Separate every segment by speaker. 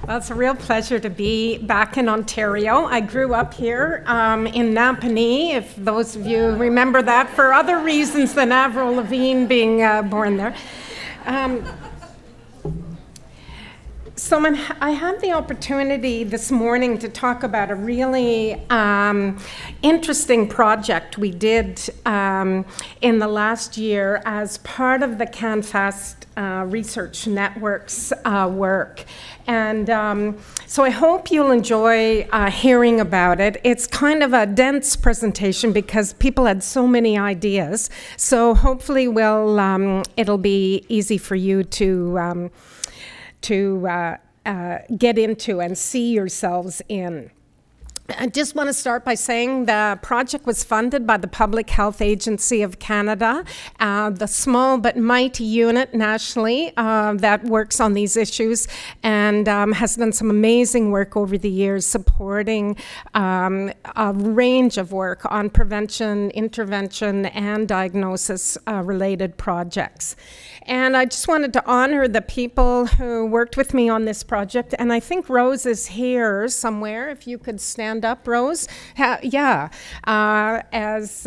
Speaker 1: Well, it's a real pleasure to be back in Ontario. I grew up here in Napanee, if those of you remember that, for other reasons than Avril Lavigne being born there. So I had the opportunity this morning to talk about a really interesting project we did in the last year as part of the CanFast Research Network's work. And so I hope you'll enjoy hearing about it. It's kind of a dense presentation because people had so many ideas. So hopefully it'll be easy for you to get into and see yourselves in. I just want to start by saying the project was funded by the Public Health Agency of Canada, the small but mighty unit nationally that works on these issues and has done some amazing work over the years supporting a range of work on prevention, intervention, and diagnosis related projects. And I just wanted to honor the people who worked with me on this project. And I think Rose is here somewhere. If you could stand up, Rose. Yeah, as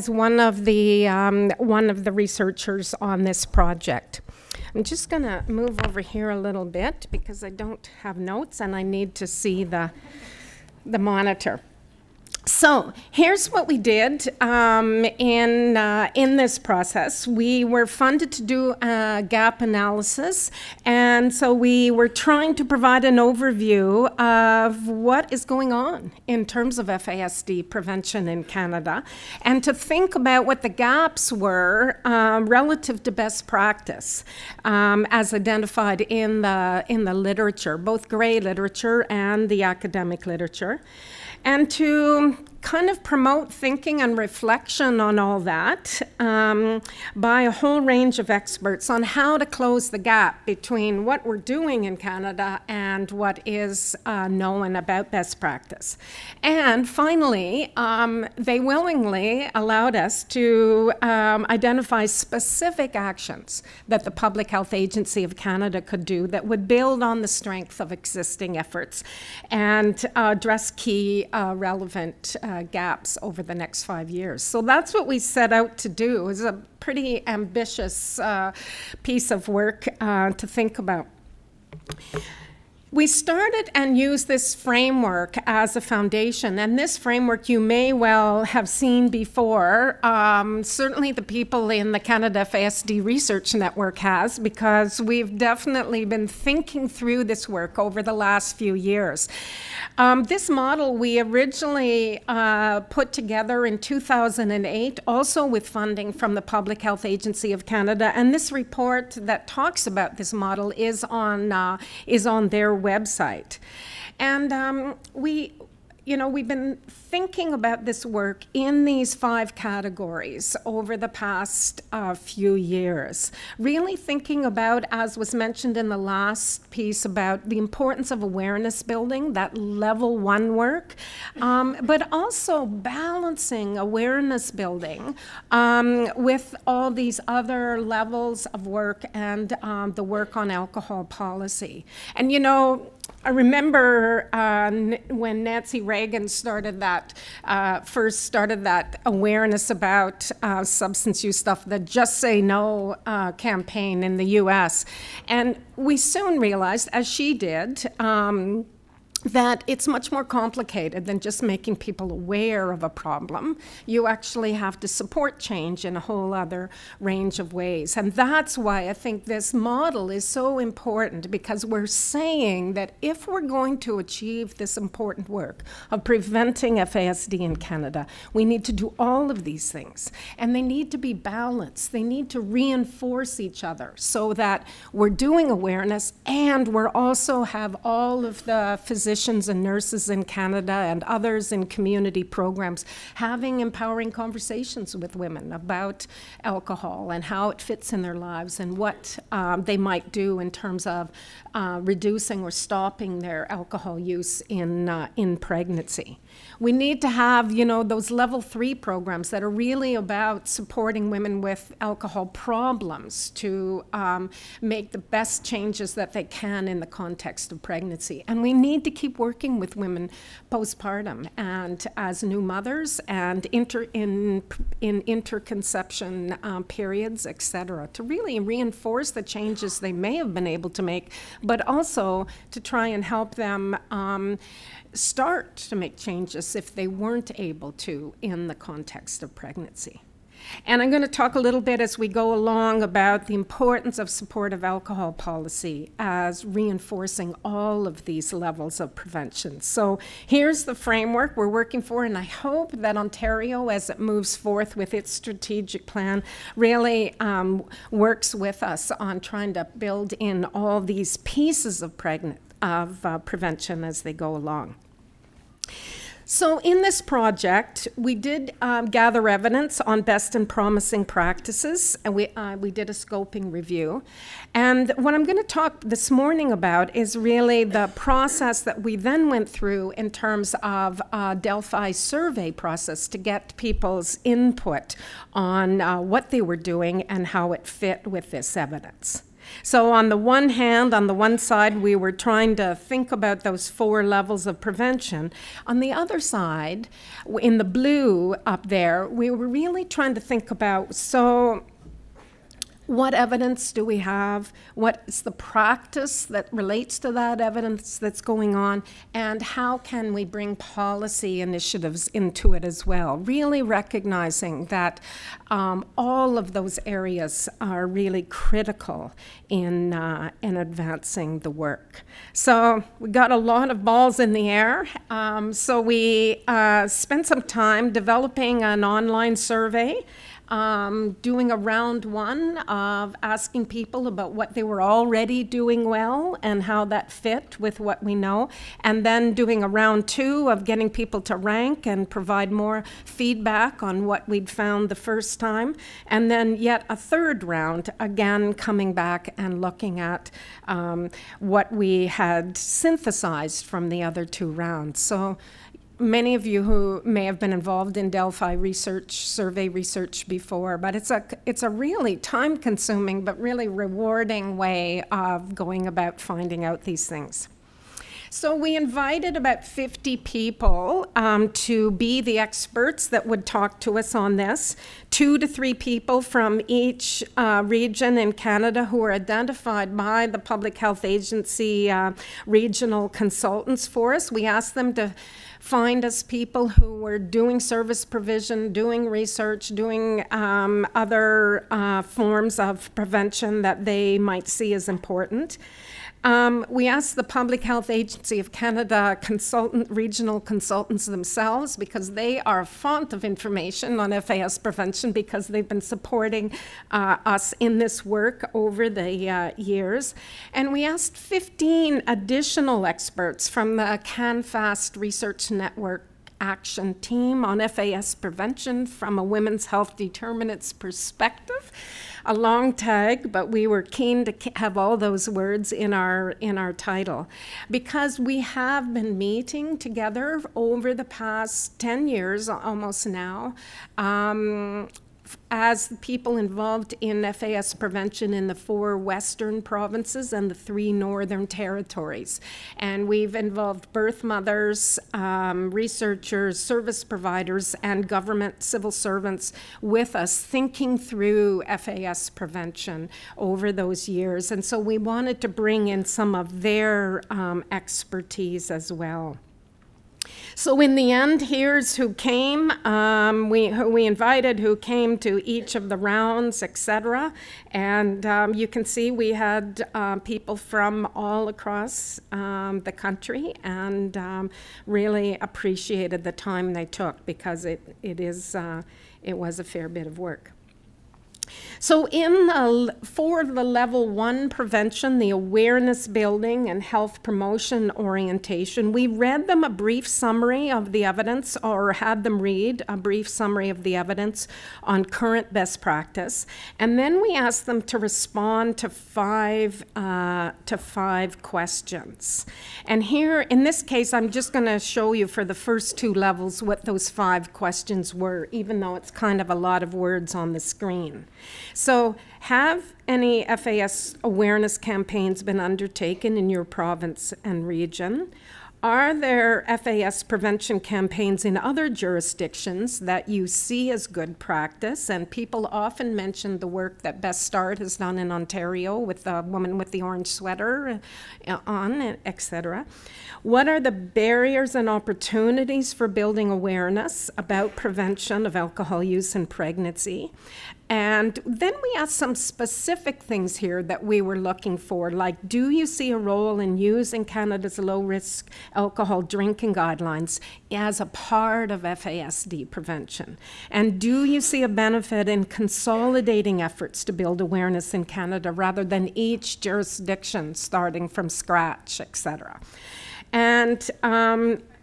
Speaker 1: one of the researchers on this project. I'm just going to move over here a little bit because I don't have notes and I need to see the monitor. So here's what we did in this process. We were funded to do a gap analysis, and so we were trying to provide an overview of what is going on in terms of FASD prevention in Canada, and to think about what the gaps were relative to best practice as identified in the literature, both grey literature and the academic literature. And to kind of promote thinking and reflection on all that by a whole range of experts on how to close the gap between what we're doing in Canada and what is known about best practice. And finally, they willingly allowed us to identify specific actions that the Public Health Agency of Canada could do that would build on the strength of existing efforts and address key relevant gaps over the next 5 years. So that's what we set out to do. It was a pretty ambitious piece of work to think about. We started and used this framework as a foundation, and this framework you may well have seen before. Certainly the people in the Canada FASD Research Network has, because we've definitely been thinking through this work over the last few years. This model we originally put together in 2008, also with funding from the Public Health Agency of Canada, and this report that talks about this model is on their website. And we've been thinking about this work in these 5 categories over the past few years. Really thinking about, as was mentioned in the last piece, about the importance of awareness building, that level 1 work, but also balancing awareness building with all these other levels of work and the work on alcohol policy. And I remember when Nancy Reagan started first started that awareness about substance use stuff, the Just Say No campaign in the US. And we soon realized, as she did, that it's much more complicated than just making people aware of a problem. You actually have to support change in a whole other range of ways. And that's why I think this model is so important, because we're saying that if we're going to achieve this important work of preventing FASD in Canada, we need to do all of these things. And they need to be balanced. They need to reinforce each other so that we're doing awareness and we're also have all of the physicians physicians and nurses in Canada and others in community programs having empowering conversations with women about alcohol and how it fits in their lives and what they might do in terms of reducing or stopping their alcohol use in pregnancy. We need to have, those level 3 programs that are really about supporting women with alcohol problems to make the best changes that they can in the context of pregnancy. And we need to keep working with women postpartum and as new mothers and in interconception periods, et cetera, to really reinforce the changes they may have been able to make, but also to try and help them start to make changes if they weren't able to in the context of pregnancy. And I'm going to talk a little bit as we go along about the importance of supportive alcohol policy as reinforcing all of these levels of prevention. So here's the framework we're working for, and I hope that Ontario, as it moves forth with its strategic plan, really works with us on trying to build in all these pieces of prevention as they go along. So in this project, we did gather evidence on best and promising practices, and we did a scoping review. And what I'm going to talk this morning about is really the process that we then went through in terms of Delphi survey process to get people's input on what they were doing and how it fit with this evidence. So on the one hand, on the one side, we were trying to think about those 4 levels of prevention. On the other side, in the blue up there, we were really trying to think about, so what evidence do we have? What is the practice that relates to that evidence that's going on? And how can we bring policy initiatives into it as well? Really recognizing that all of those areas are really critical in advancing the work. So we got a lot of balls in the air. So we spent some time developing an online survey, doing a round 1 of asking people about what they were already doing well and how that fit with what we know, and then doing a round 2 of getting people to rank and provide more feedback on what we'd found the first time, and then yet a 3rd round, again coming back and looking at what we had synthesized from the other 2 rounds. So many of you who may have been involved in Delphi research, survey research before, but it's a really time-consuming but really rewarding way of going about finding out these things. So we invited about 50 people to be the experts that would talk to us on this. 2 to 3 people from each region in Canada who were identified by the Public Health Agency regional consultants for us. We asked them to find us people who were doing service provision, doing research, doing other forms of prevention that they might see as important. We asked the Public Health Agency of Canada regional consultants themselves, because they are a font of information on FAS prevention, because they've been supporting us in this work over the years. And we asked 15 additional experts from the CanFast Research Network action team on FAS prevention from a women's health determinants perspective. A long tag, but we were keen to have all those words in our title, because we have been meeting together over the past 10 years almost now, as people involved in FAS prevention in the 4 western provinces and the 3 northern territories. And we've involved birth mothers, researchers, service providers, and government civil servants with us thinking through FAS prevention over those years. And so we wanted to bring in some of their expertise as well. So in the end, here's who came, who we invited, who came to each of the rounds, etc. And you can see we had people from all across the country, and really appreciated the time they took, because it was a fair bit of work. So for the level 1 prevention, the awareness building and health promotion orientation, we read them a brief summary of the evidence, or had them read a brief summary of the evidence on current best practice. And then we asked them to respond to five questions. And here, in this case, I'm just going to show you for the first 2 levels what those 5 questions were, even though it's kind of a lot of words on the screen. So, have any FAS awareness campaigns been undertaken in your province and region? Are there FAS prevention campaigns in other jurisdictions that you see as good practice? And people often mention the work that Best Start has done in Ontario with the woman with the orange sweater on, etc. What are the barriers and opportunities for building awareness about prevention of alcohol use in pregnancy? And then we asked some specific things here that we were looking for, like, do you see a role in using Canada's low-risk alcohol drinking guidelines as a part of FASD prevention? And do you see a benefit in consolidating efforts to build awareness in Canada rather than each jurisdiction starting from scratch, etc.? And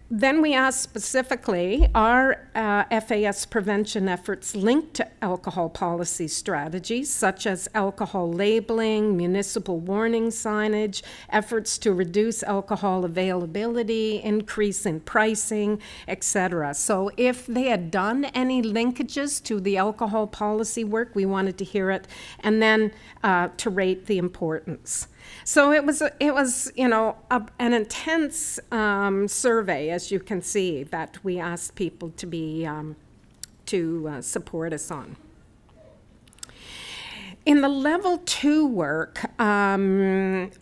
Speaker 1: then we asked specifically, are FAS prevention efforts linked to alcohol policy strategies, such as alcohol labeling, municipal warning signage, efforts to reduce alcohol availability, increase in pricing, etc. So if they had done any linkages to the alcohol policy work, we wanted to hear it, and then to rate the importance. So it was an intense survey, as you can see, that we asked people to be support us on. In the level 2 work,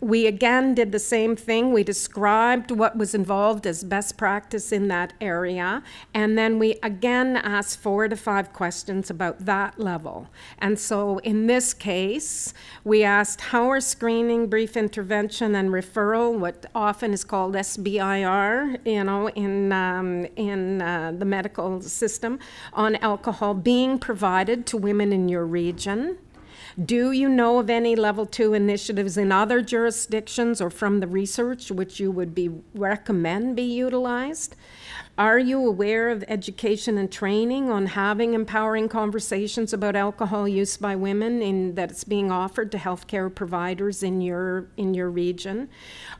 Speaker 1: we again did the same thing. We described what was involved as best practice in that area, and then we again asked 4 to 5 questions about that level. And so in this case, we asked, how are screening, brief intervention, and referral, what often is called SBIR, in the medical system, on alcohol being provided to women in your region? Do you know of any level 2 initiatives in other jurisdictions or from the research which you would recommend be utilized? Are you aware of education and training on having empowering conversations about alcohol use by women that it's being offered to healthcare providers in your region?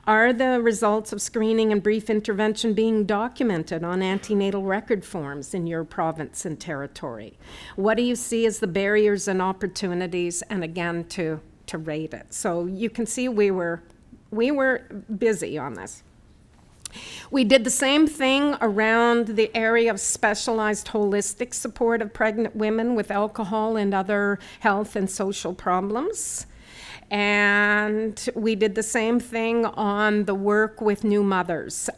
Speaker 1: Are the results of screening and brief intervention being documented on antenatal record forms in your province and territory? What do you see as the barriers and opportunities, and again to rate it? So you can see we were busy on this. We did the same thing around the area of specialized holistic support of pregnant women with alcohol and other health and social problems. And we did the same thing on the work with new mothers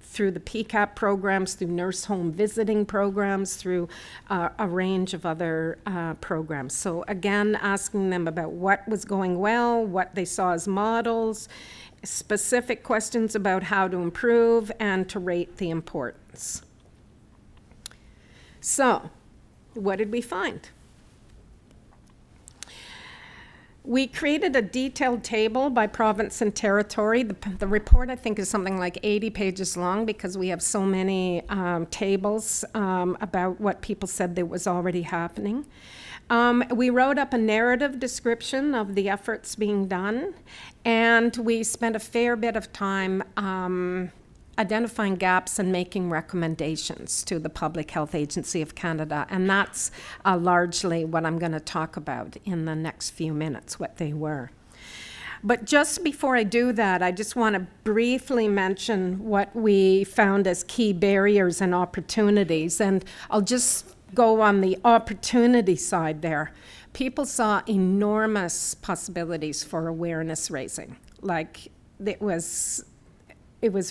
Speaker 1: through the PCAP programs, through nurse home visiting programs, through a range of other programs. So again, asking them about what was going well, what they saw as models, specific questions about how to improve, and to rate the importance. So, what did we find? We created a detailed table by province and territory. The report, I think, is something like 80 pages long because we have so many tables about what people said that was already happening. We wrote up a narrative description of the efforts being done, and we spent a fair bit of time identifying gaps and making recommendations to the Public Health Agency of Canada. And that's largely what I'm going to talk about in the next few minutes, what they were. But just before I do that, I just want to briefly mention what we found as key barriers and opportunities. And I'll just go on the opportunity side there. People saw enormous possibilities for awareness raising. Like, it was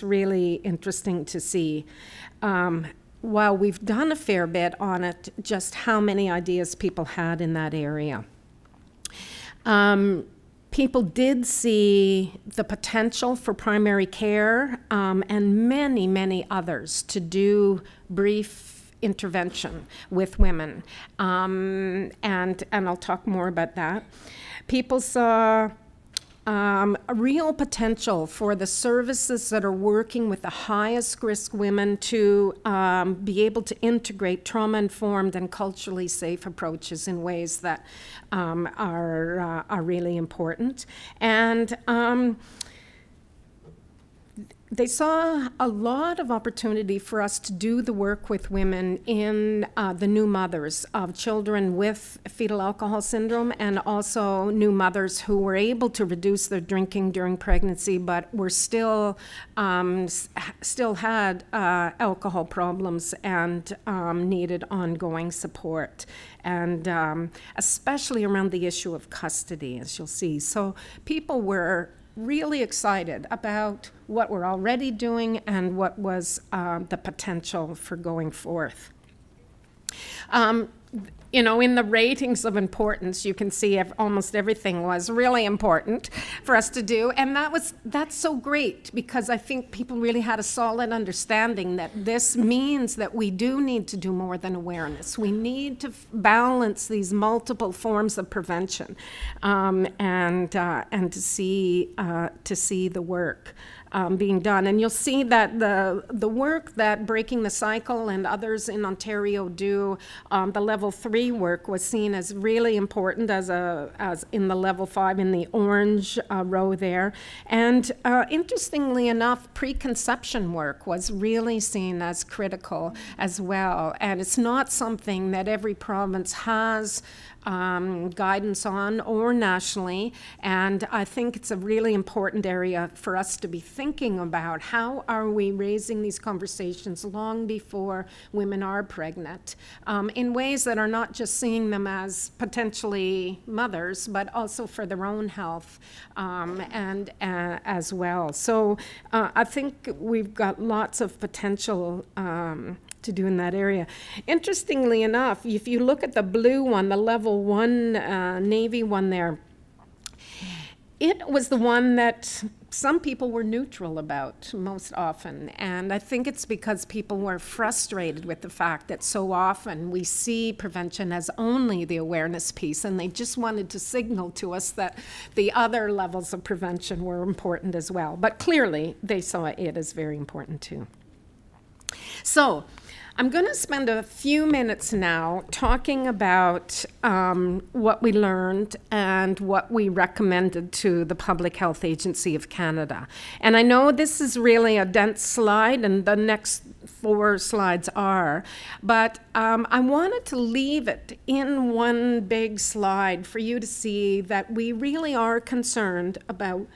Speaker 1: really interesting to see, while we've done a fair bit on it, just how many ideas people had in that area. People did see the potential for primary care and many, many others to do brief intervention with women. And I'll talk more about that. People saw a real potential for the services that are working with the highest risk women to be able to integrate trauma-informed and culturally safe approaches in ways that are really important. And they saw a lot of opportunity for us to do the work with women in the new mothers of children with fetal alcohol syndrome, and also new mothers who were able to reduce their drinking during pregnancy but were still had alcohol problems and needed ongoing support, and especially around the issue of custody, as you'll see. So people were really excited about what we're already doing and what was the potential for going forth. You know, in the ratings of importance, you can see almost everything was really important for us to do, and that's so great, because I think people really had a solid understanding that this means that we do need to do more than awareness. We need to balance these multiple forms of prevention, and to see the work being done. And you'll see that the work that Breaking the Cycle and others in Ontario do, the level 3 work, was seen as really important as in the level 5 in the orange row there. And interestingly enough, preconception work was really seen as critical as well. And it's not something that every province has guidance on, or nationally, and I think it's a really important area for us to be thinking about. How are we raising these conversations long before women are pregnant, in ways that are not just seeing them as potentially mothers, but also for their own health and as well. So I think we've got lots of potential to do in that area. Interestingly enough, if you look at the blue one, the level 1 Navy one there, it was the one that some people were neutral about most often. And I think it's because people were frustrated with the fact that so often we see prevention as only the awareness piece, and they just wanted to signal to us that the other levels of prevention were important as well. But clearly, they saw it as very important too. So I'm going to spend a few minutes now talking about what we learned and what we recommended to the Public Health Agency of Canada. And I know this is really a dense slide, and the next 4 slides are, but I wanted to leave it in one big slide for you to see that we really are concerned about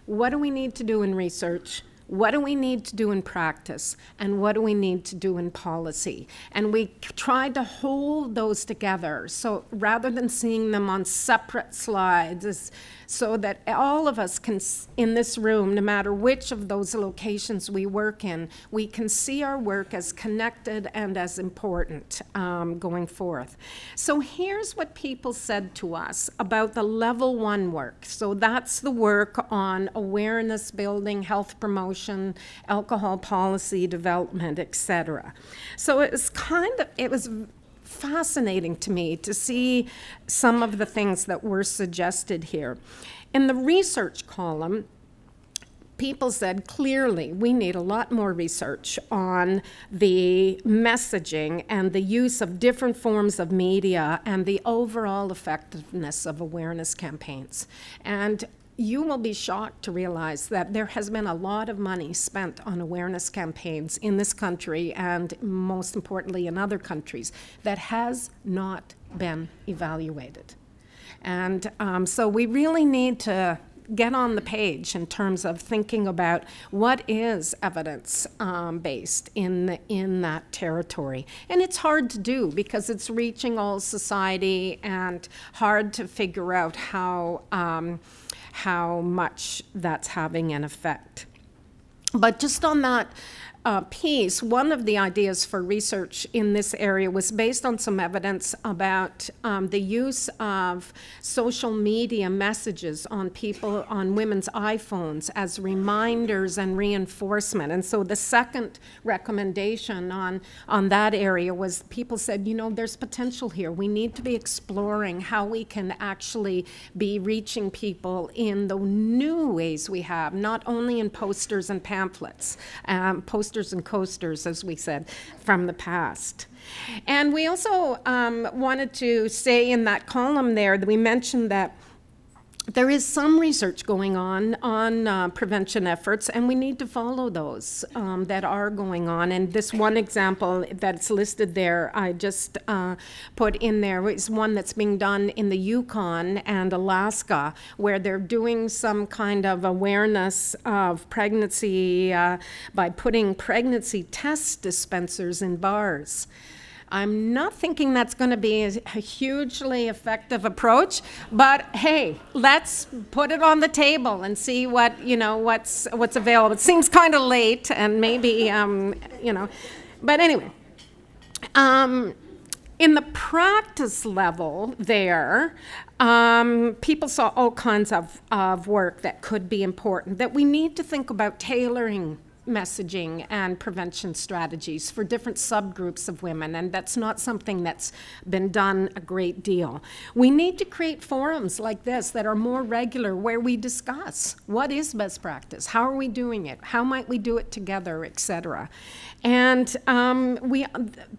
Speaker 1: what do we need to do in research, what do we need to do in practice, and what do we need to do in policy? And we tried to hold those together, so rather than seeing them on separate slides, so that all of us can, in this room, no matter which of those locations we work in, we can see our work as connected and as important going forth. So here's what people said to us about the level 1 work. So that's the work on awareness building, health promotion, alcohol policy development, etc. So it was fascinating to me to see some of the things that were suggested here. In the research column, people said clearly we need a lot more research on the messaging and the use of different forms of media and the overall effectiveness of awareness campaigns. And you will be shocked to realize that there has been a lot of money spent on awareness campaigns in this country, and most importantly in other countries, that has not been evaluated. And so we really need to get on the page in terms of thinking about what is evidence-based in that territory. And it's hard to do because it's reaching all society and hard to figure out how much that's having an effect. But just on that piece, one of the ideas for research in this area was based on some evidence about the use of social media messages on women's iPhones as reminders and reinforcement. And so the second recommendation on that area was people said, you know, there's potential here. We need to be exploring how we can actually be reaching people in the new ways we have, not only in posters and pamphlets, posters and coasters, as we said, from the past. And we also wanted to say in that column there that we mentioned that there is some research going on prevention efforts, and we need to follow those that are going on. And this one example that's listed there, I just put in there, is one that's being done in the Yukon and Alaska, where they're doing some kind of awareness of pregnancy by putting pregnancy test dispensers in bars. I'm not thinking that's going to be a hugely effective approach, but hey, let's put it on the table and see what, you know, what's available. It seems kind of late, and maybe, you know, but anyway. In the practice level there, people saw all kinds of work that could be important, that we need to think about tailoring messaging and prevention strategies for different subgroups of women, and that's not something that's been done a great deal. We need to create forums like this that are more regular, where we discuss what is best practice, how are we doing it, how might we do it together, etc. And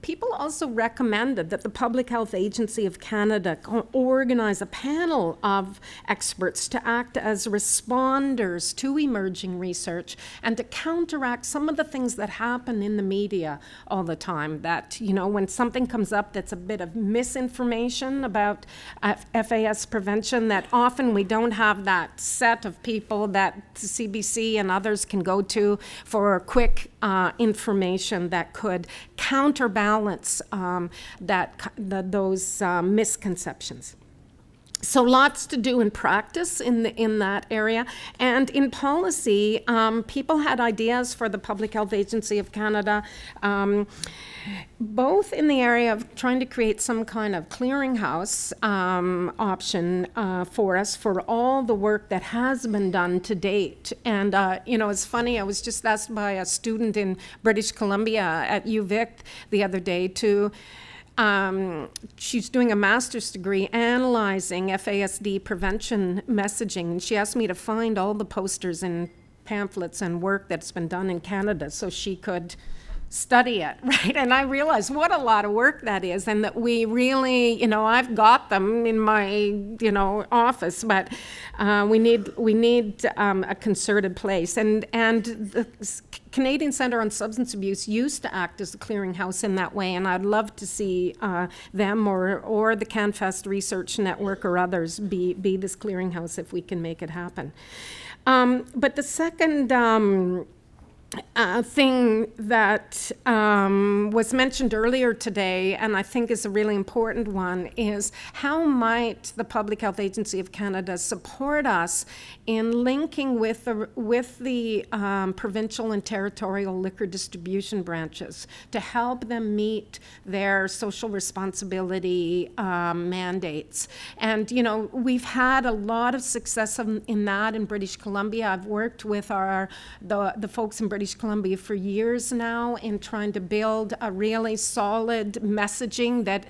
Speaker 1: people also recommended that the Public Health Agency of Canada organize a panel of experts to act as responders to emerging research and to counteract some of the things that happen in the media all the time. That, you know, when something comes up that's a bit of misinformation about FAS prevention, that often we don't have that set of people that CBC and others can go to for quick information that could counterbalance those misconceptions. So lots to do in practice in that area. And in policy, people had ideas for the Public Health Agency of Canada, both in the area of trying to create some kind of clearinghouse option for us for all the work that has been done to date. And, you know, it's funny, I was just asked by a student in British Columbia at UVic the other day to she's doing a master's degree analyzing FASD prevention messaging, and she asked me to find all the posters and pamphlets and work that's been done in Canada so she could study it, right? And I realized what a lot of work that is, and that we really, you know, I've got them in my, you know, office, but we need a concerted place. And the Canadian Centre on Substance Abuse used to act as a clearinghouse in that way, and I'd love to see them or the CanFest Research Network or others be this clearinghouse if we can make it happen. But the second thing that was mentioned earlier today, and I think is a really important one, is how might the Public Health Agency of Canada support us in linking with the provincial and territorial liquor distribution branches to help them meet their social responsibility mandates. And, you know, we've had a lot of success in that in British Columbia. I've worked with the folks in British Columbia for years now in trying to build a really solid messaging that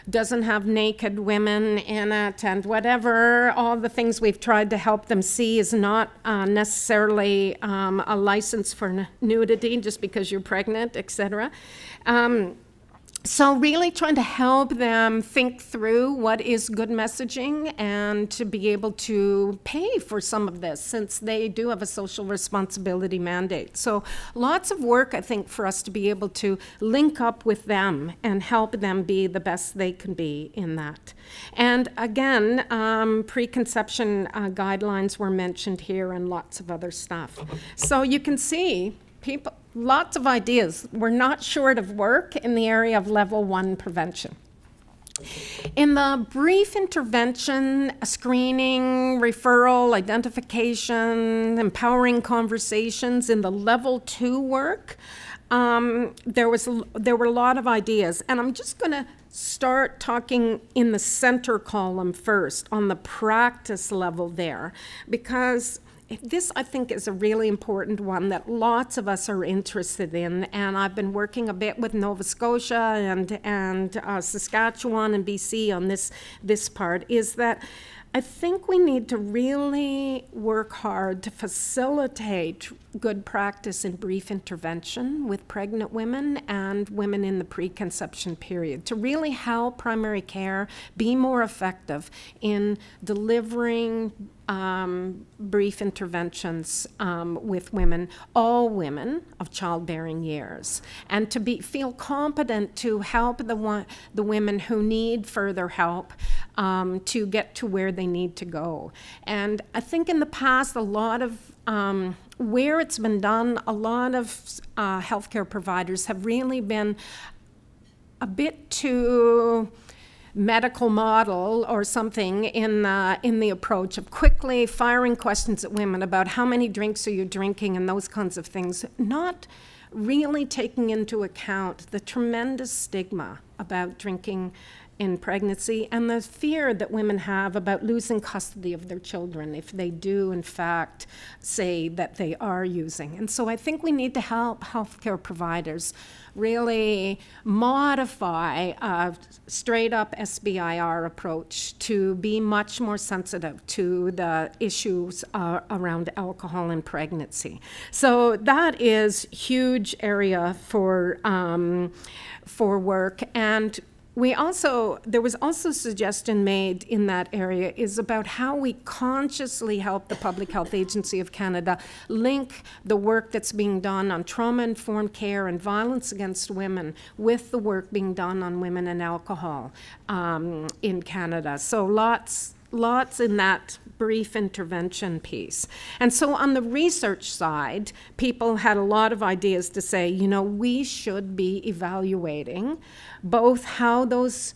Speaker 1: doesn't have naked women in it and whatever. All the things we've tried to help them see is not necessarily a license for nudity just because you're pregnant, etc. So really trying to help them think through what is good messaging and to be able to pay for some of this, since they do have a social responsibility mandate. So lots of work, I think, for us to be able to link up with them and help them be the best they can be in that. And again, preconception guidelines were mentioned here and lots of other stuff. So you can see lots of ideas. We're not short of work in the area of level 1 prevention. In the brief intervention, screening, referral, identification, empowering conversations, in the level 2 work, there were a lot of ideas. And I'm just going to start talking in the center column first, on the practice level there, because this, I think, is a really important one that lots of us are interested in, and I've been working a bit with Nova Scotia and Saskatchewan and BC on this part, is that I think we need to really work hard to facilitate good practice in brief intervention with pregnant women and women in the preconception period, to really help primary care be more effective in delivering brief interventions with women, all women of childbearing years, and to feel competent to help the women who need further help to get to where they need to go. And I think in the past, a lot of where it's been done, a lot of healthcare providers have really been a bit too medical model or something in the approach of quickly firing questions at women about how many drinks are you drinking and those kinds of things, not really taking into account the tremendous stigma about drinking in pregnancy and the fear that women have about losing custody of their children if they do, in fact, say that they are using. And so I think we need to help healthcare providers really modify a straight-up SBIR approach to be much more sensitive to the issues around alcohol and pregnancy. So that is a huge area for work. And there was also a suggestion made in that area is about how we consciously help the Public Health Agency of Canada link the work that's being done on trauma-informed care and violence against women with the work being done on women and alcohol in Canada. So lots in that brief intervention piece. And so on the research side, people had a lot of ideas to say, you know, we should be evaluating both how those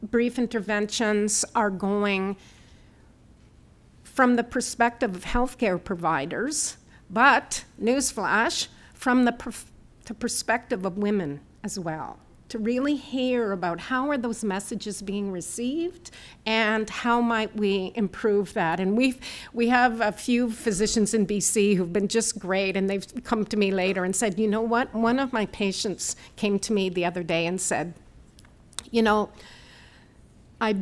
Speaker 1: brief interventions are going from the perspective of healthcare providers, but, newsflash, from the perspective of women as well, to really hear about how are those messages being received and how might we improve that. And we have a few physicians in BC who've been just great, and they've come to me later and said, you know what, one of my patients came to me the other day and said, you know, I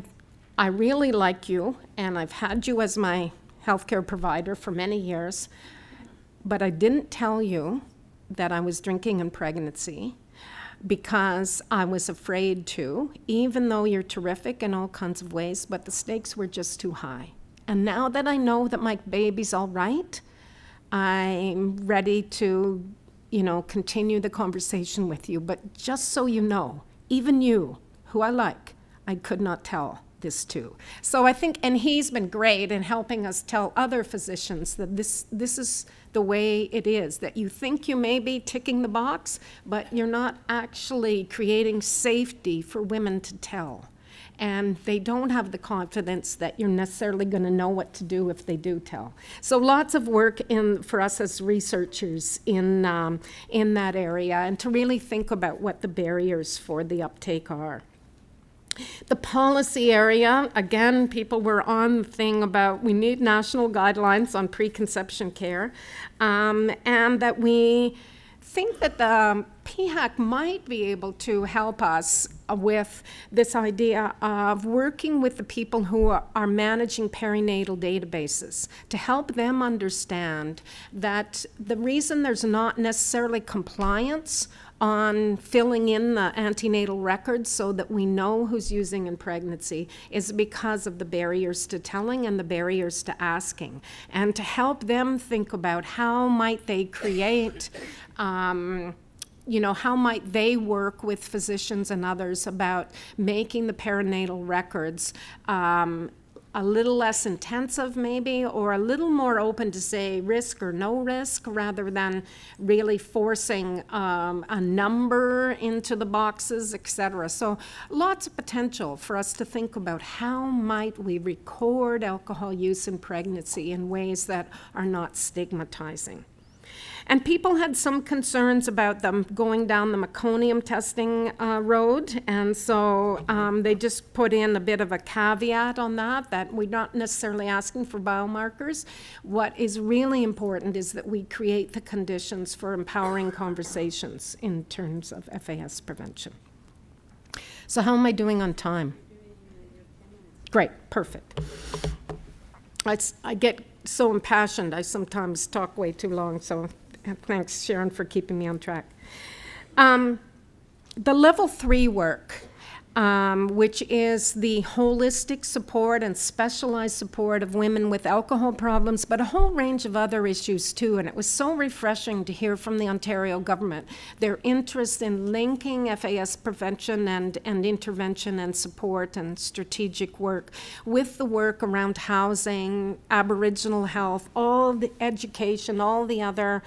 Speaker 1: really like you, and I've had you as my healthcare provider for many years, but I didn't tell you that I was drinking in pregnancy because I was afraid to, even though you're terrific in all kinds of ways, but the stakes were just too high. And now that I know that my baby's all right, I'm ready to, you know, continue the conversation with you. But just so you know, even you, who I like, I could not tell this to. So I think, and he's been great in helping us tell other physicians that this is the way it is, that you think you may be ticking the box, but you're not actually creating safety for women to tell. And they don't have the confidence that you're necessarily going to know what to do if they do tell. So lots of work for us as researchers in that area, and to really think about what the barriers for the uptake are. The policy area, again, people were on the thing about we need national guidelines on preconception care, and that we think that the PHAC might be able to help us with this idea of working with the people who are managing perinatal databases to help them understand that the reason there's not necessarily compliance on filling in the antenatal records so that we know who's using in pregnancy is because of the barriers to telling and the barriers to asking, and to help them think about how might they create you know, how might they work with physicians and others about making the perinatal records a little less intensive maybe, or a little more open to say risk or no risk, rather than really forcing a number into the boxes, etc. So lots of potential for us to think about how might we record alcohol use in pregnancy in ways that are not stigmatizing. And people had some concerns about them going down the meconium testing road, and so they just put in a bit of a caveat on that we're not necessarily asking for biomarkers. What is really important is that we create the conditions for empowering conversations in terms of FAS prevention. So how am I doing on time? Great, perfect. I get so impassioned, I sometimes talk way too long, so thanks, Sharon, for keeping me on track. The level 3 work, which is the holistic support and specialized support of women with alcohol problems, but a whole range of other issues too. And it was so refreshing to hear from the Ontario government their interest in linking FAS prevention and intervention and support and strategic work with the work around housing, Aboriginal health, all the education, all the other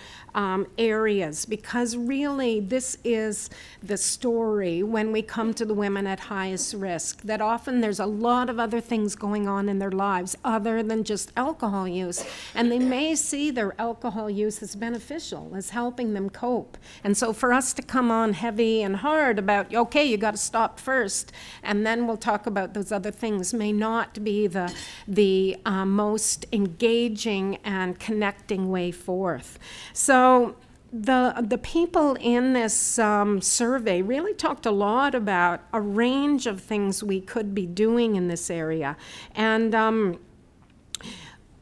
Speaker 1: areas, because really this is the story when we come to the women at highest risk, that often there's a lot of other things going on in their lives other than just alcohol use, and they may see their alcohol use as beneficial, as helping them cope. And so for us to come on heavy and hard about, okay, you got to stop first, and then we'll talk about those other things, may not be the most engaging and connecting way forth. So the people in this survey really talked a lot about a range of things we could be doing in this area. And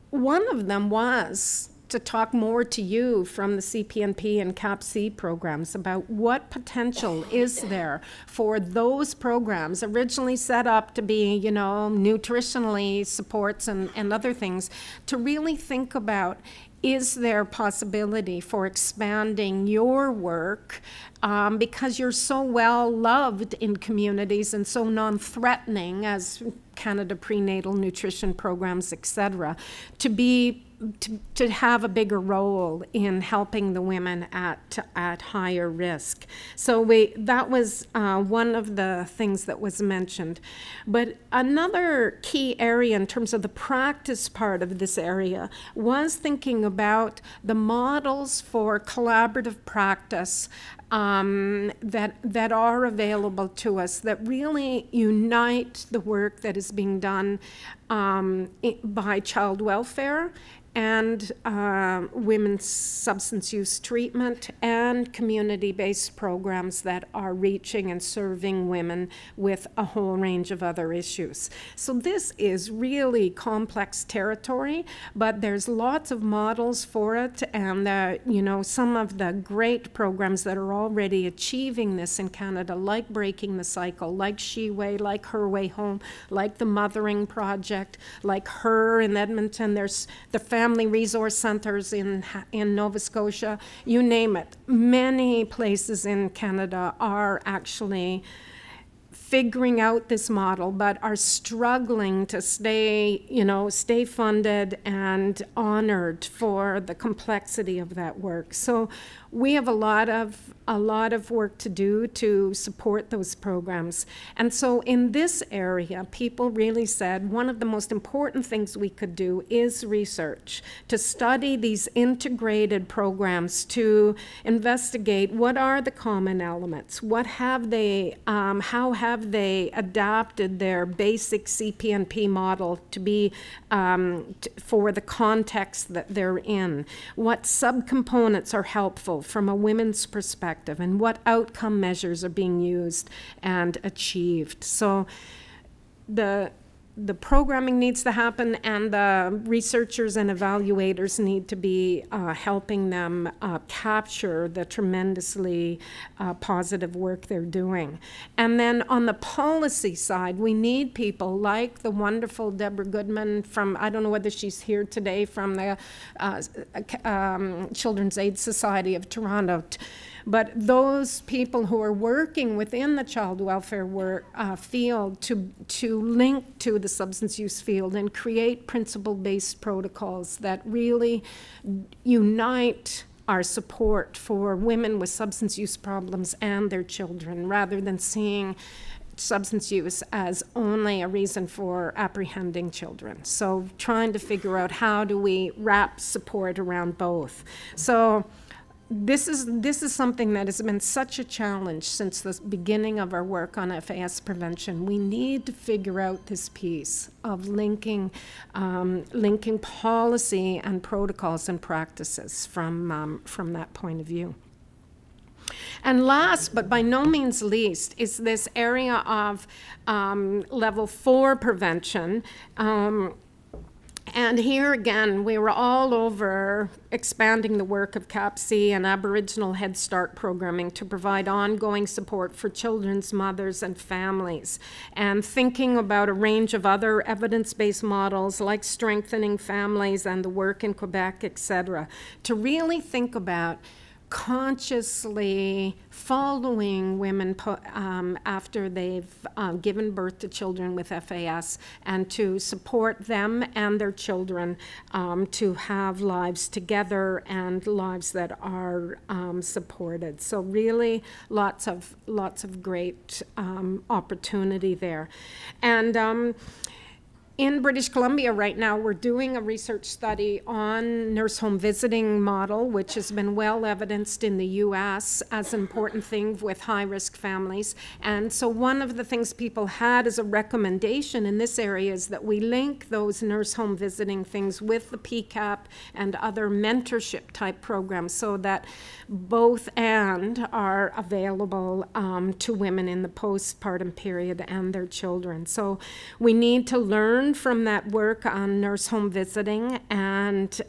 Speaker 1: one of them was to talk more to you from the CPNP and CAPC programs about what potential is there for those programs originally set up to be, you know, nutritionally supports and other things, to really think about, is there possibility for expanding your work because you're so well loved in communities and so non-threatening as Canada Prenatal Nutrition Programs, etc., to have a bigger role in helping the women at higher risk. So that was one of the things that was mentioned. But another key area in terms of the practice part of this area was thinking about the models for collaborative practice that are available to us, that really unite the work that is being done by child welfare and women's substance use treatment and community-based programs that are reaching and serving women with a whole range of other issues. So this is really complex territory, but there's lots of models for it, and you know, some of the great programs that are already achieving this in Canada, like Breaking the Cycle, like She Way, like Her Way Home, like the Mothering Project, like Her in Edmonton. There's the Family Resource Centers in Nova Scotia, you name it. Many places in Canada are actually figuring out this model, but are struggling to stay funded and honored for the complexity of that work. So we have a lot of work to do to support those programs. And so in this area, people really said one of the most important things we could do is research, to study these integrated programs, to investigate what are the common elements, what have they, how have they adapted their basic CPNP model to be for the context that they're in, what subcomponents are helpful from a women's perspective, and what outcome measures are being used and achieved. So the programming needs to happen, and the researchers and evaluators need to be helping them capture the tremendously positive work they're doing. And then on the policy side, we need people like the wonderful Deborah Goodman from, I don't know whether she's here today, from the Children's Aid Society of Toronto, but those people who are working within the child welfare field to link to the substance use field and create principle-based protocols that really unite our support for women with substance use problems and their children, rather than seeing substance use as only a reason for apprehending children. So trying to figure out how do we wrap support around both. So this is something that has been such a challenge since the beginning of our work on FAS prevention. We need to figure out this piece of linking policy and protocols and practices from that point of view. And last, but by no means least, is this area of level 4 prevention. And here again, we were all over expanding the work of CAPC and Aboriginal Head Start programming to provide ongoing support for children's mothers and families, and thinking about a range of other evidence-based models like strengthening families and the work in Quebec, etc., to really think about consciously following women after they've given birth to children with FAS, and to support them and their children to have lives together and lives that are supported. So really lots of great opportunity there. And in British Columbia right now, we're doing a research study on nurse home visiting model, which has been well evidenced in the US as an important thing with high-risk families. And so one of the things people had as a recommendation in this area is that we link those nurse home visiting things with the PCAP and other mentorship type programs, so that both and are available to women in the postpartum period and their children. So we need to learn from that work on nurse home visiting, and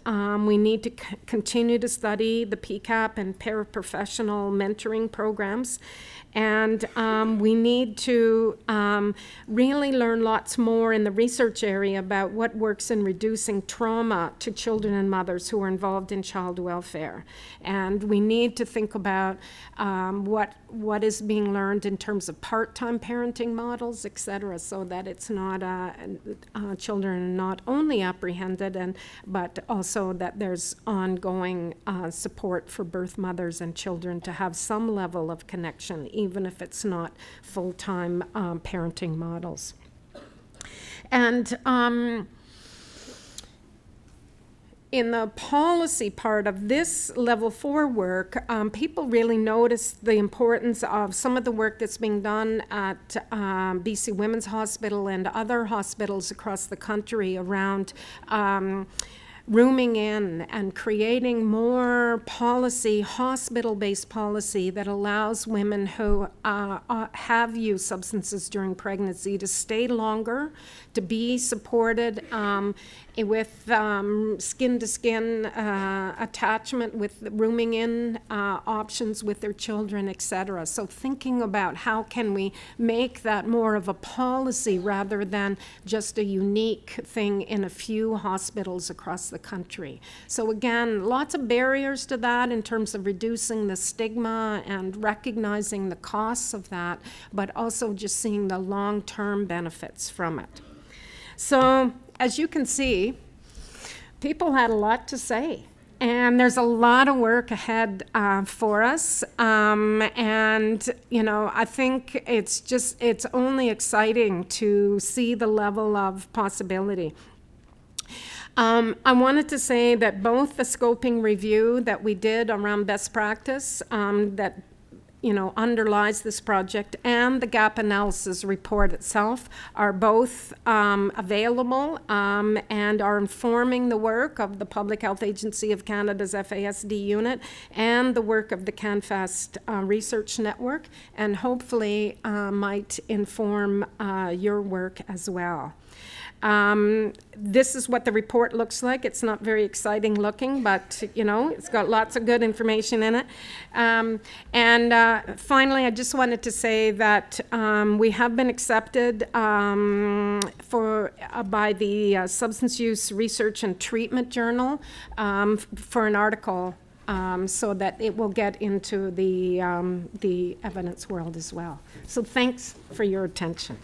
Speaker 1: we need to continue to study the PCAP and paraprofessional mentoring programs. And we need to really learn lots more in the research area about what works in reducing trauma to children and mothers who are involved in child welfare. And we need to think about what is being learned in terms of part-time parenting models, et cetera, so that it's not children are not only apprehended, but also that there's ongoing support for birth mothers and children to have some level of connection, even if it's not full-time parenting models. And in the policy part of this level 4 work, people really noticed the importance of some of the work that's being done at BC Women's Hospital and other hospitals across the country around rooming in and creating more policy, hospital-based policy that allows women who have used substances during pregnancy to stay longer, to be supported with skin-to-skin attachment, with rooming in options with their children, etc. So thinking about how can we make that more of a policy rather than just a unique thing in a few hospitals across the country. So again, lots of barriers to that in terms of reducing the stigma and recognizing the costs of that, but also just seeing the long-term benefits from it. So as you can see, people had a lot to say. And there's a lot of work ahead for us. And, you know, I think it's only exciting to see the level of possibility. I wanted to say that both the scoping review that we did around best practice that underlies this project, and the gap analysis report itself are both available and are informing the work of the Public Health Agency of Canada's FASD unit and the work of the CanFast Research Network, and hopefully might inform your work as well. This is what the report looks like. It's not very exciting looking, but it's got lots of good information in it. Finally, I just wanted to say that we have been accepted by the Substance Use Research and Treatment Journal for an article so that it will get into the evidence world as well. So thanks for your attention.